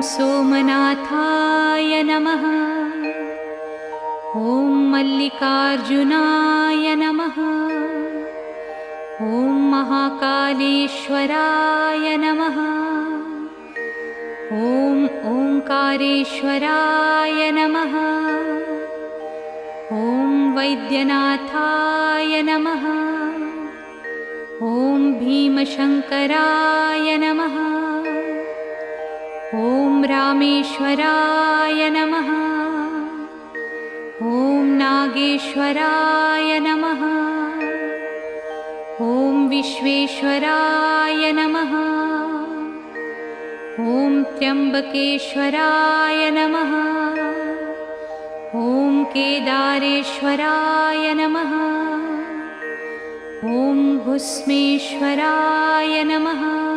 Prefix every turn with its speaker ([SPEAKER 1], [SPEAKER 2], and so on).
[SPEAKER 1] सोमनाथाय नमः। ॐ मल्लिकार्जुनाय नमः। ॐ महाकालेश्वराय नमः। ॐ ओंकारेश्वराय नमः। ॐ वैद्यनाथाय नमः। ॐ भीमशंकराय नमः। ॐ रामेश्वराय नमः। ॐ नागेश्वराय नमः। ॐ विश्वेश्वराय नमः। ॐ त्र्यंबकेश्वराय नमः। ॐ केदारेश्वराय नमः। ॐ भुस्मेश्वराय नमः।